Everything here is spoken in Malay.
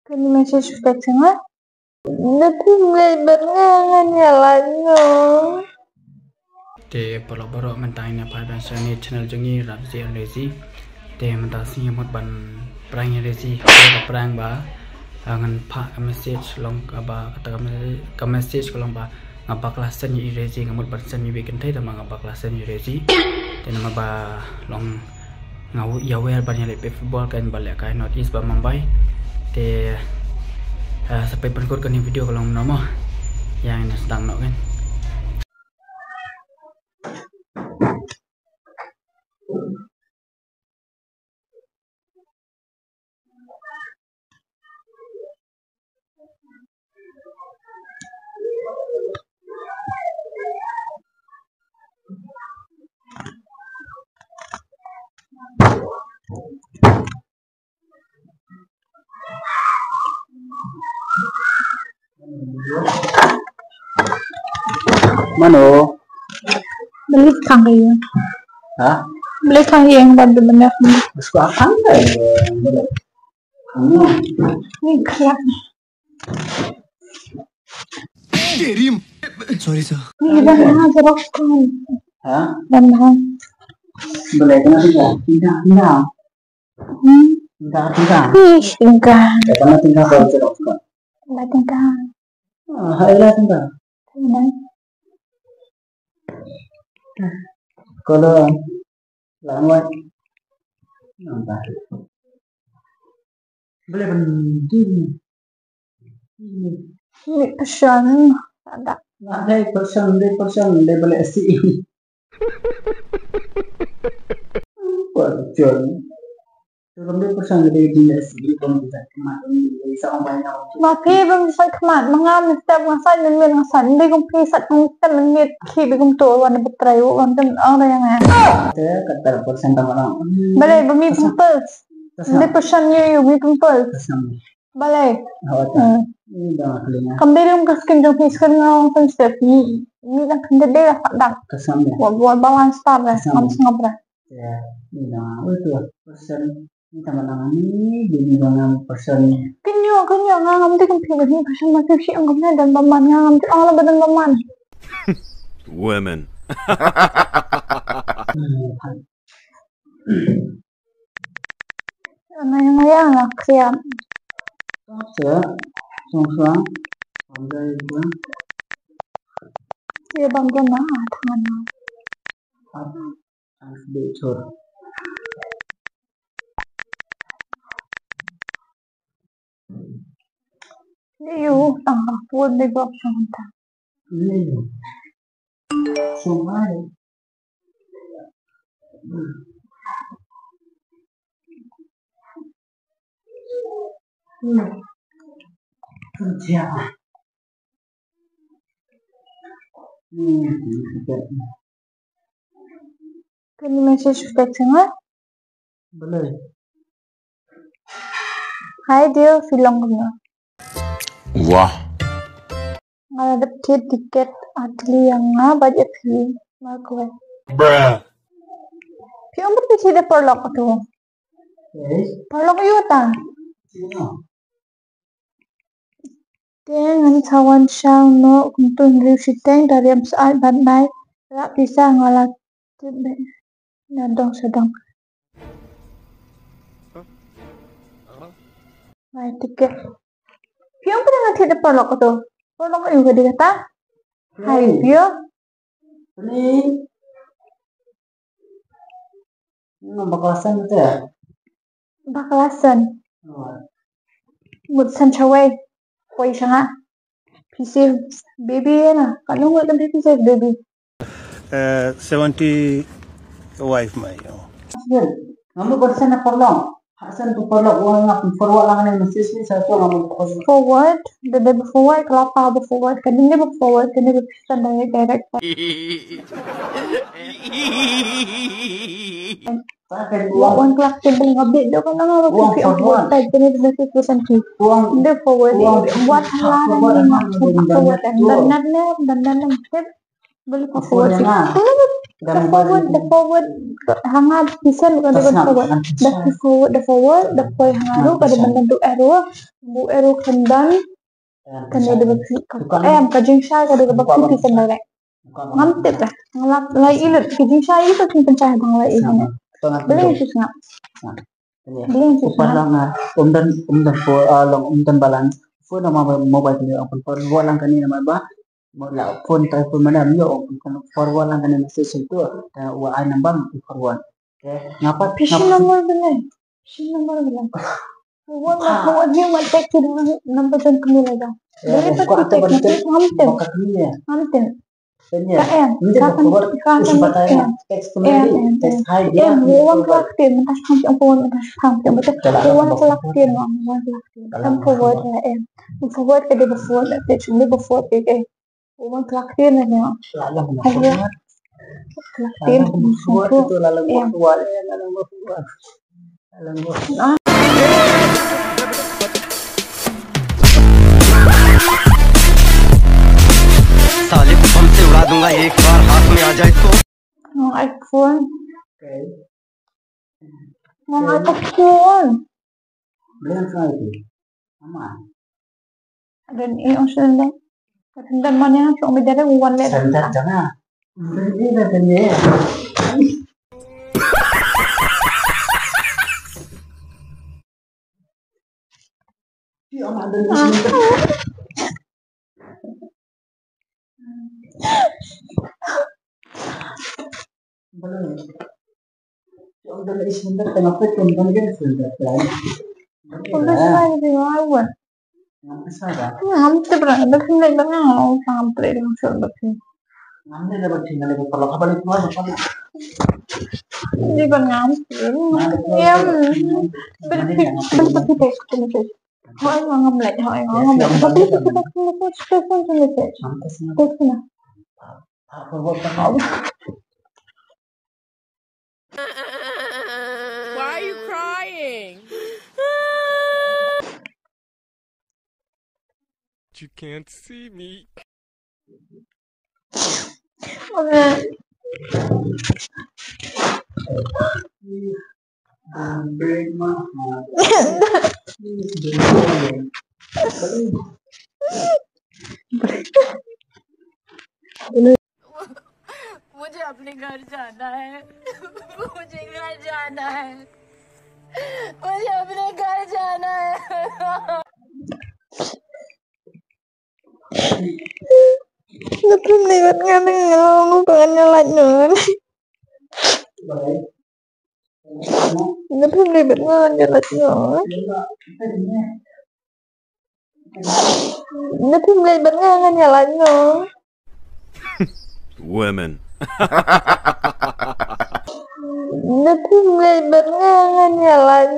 Can you message back sana? Nanti mulai berenang ya lagi. Te polo-polo mentang ina pai ban sani channel jongi rap si resi te mentang sing mot ban prang resi ka prang ba ngan pha message long ka ba kata ka message ko long ba ngapa kelas ni resi ngamut ban sani bikin thai ta ngapa kelas ni resi te nama ba long ngau yawer ban yale pe football kan balik kai north east ba Mumbai te sampai penkor kan video ko long nama yang sedang nok kan. Mano? Beli kang yang. Hah? Beli kang yang bantu benar. Mas ko akan deh. Ini kelak. Kerim. Sorry sir. Ini benar jerok kan. Hah? Benar. Boleh kena tidak? Tidak. Tidak. Ih, tinggal. Karena tinggal kalau cerok kan. Tidak tinggal. Hai lah tinggal. Benar. Kalau lama nampak. Boleh berhenti. Ini pesan ada. Ada person dia boleh sih. Betul. Kalau dia person dia sih kalau kita kemarin bisa orang banyak. Tapi bang saya kemat mengam setiap masa nemen ngasan begum pisat ngustan menit ki begum tu wan betrayu wan tem orang yang Saya kata person orang. balai bumi pimples de pesan you mi pimples balai Ini dah kelingan. kamberum kaskin jong pis kan ngawang tan step ni nak kende de dak Kesam ya. wa balance tab ngam ngabra Ya, ini dah itu person ini teman-teman ini jadi dengan person. kinyo ngam de kan pilih ni pesan mati si angam dan baman ngam ala badan baman Women. Naya lah kriam Saya song-song pandai pun dia bangga na tangan harus bocor. Iyo, tangka po, di ba siya Ini sungai. Kerja. Can you message back sana? Boleh. Hai dia film kena. Wah. Ngadap tiket atli yang budget fee makwe. Bruh. Pion berpikir de perlok tu. Yes. Perlok yuta. Sino? Dengan cawan siang no kuntun riusiteng dari yang saat bandai tak bisa ngalat tibe. Nadong sedang. Baik tiket. Pion pernah ngerti de perlok tu. Perlok juga dikata. Hai Pio. Ini bakasan itu ya? Bakalasan. Oh. Một sân chawai quay sang ạ PC baby na kalau nggak lebih PC baby 70 wife my. Kamu bersen apa long? Hasan tu perlu uang ngap forward lang ni message ni satu kamu pos. forward the baby forward kalau apa forward kan ini forward kan ini bisa direct Pakai uang uang kelak tembel ngabit do kan nang Uang forward. type ini the percent tu uang the forward buat halaman ni nak forward dan dan mungkin beli forward Forward yang the forward hangat bisa bukan the forward the forward the point hangaru kada bentuk arrow bu arrow kendan kan dia beksi em kajing shay kada beksi bisa direct ngantip lah ngelap lai ilut kajing shay itu sing pencah bang lai ini beli sus ngap beli sus lang umdan po long umdan balan phone na mobile ni ang forward lang kanina ba la phone tayo po madam yo kan forward lang kanina message itu wa ay nambang forward ngapat pishin nomor benar forward dia mau text number dan kemana dah beli pasti text ngantip KM, text one kelaktin, mentas kampung betul, one kelaktin, kan forward forward ke dia forward, text ni forward ke, one kelaktin aja, kelaktin, साले को बम से उड़ा दूंगा एक बार हाथ में आ जाए तो iPhone iPhone beli yang itu aman dan ini oscillate dan mana yang cuma beda one LED sangat jangan beli dah Iya, ada di sini. Belum. Yang dari sebentar tengah pekan kan sebentar kan. Udah selesai di awal. Yang besar. Hampir berapa? Dah banyak sampai dengan sebetulnya. Nanti dapat tinggal lagi kalau kabel itu ada kabel. Ini banyak. Ya, berarti text. Hỏi ngon lại hỏi ngon lại tapi kita telepon telepon Why are you crying? You can't see me. Okay. मुझे अपने घर जाना है मुझे घर जाना है मुझे अपने घर जाना है Ngetrem lewat ngomong gue pengen nyalain Ngetrem lewat nyalain Ngetrem lewat nyalain Women. Ngetrem lewat nyalain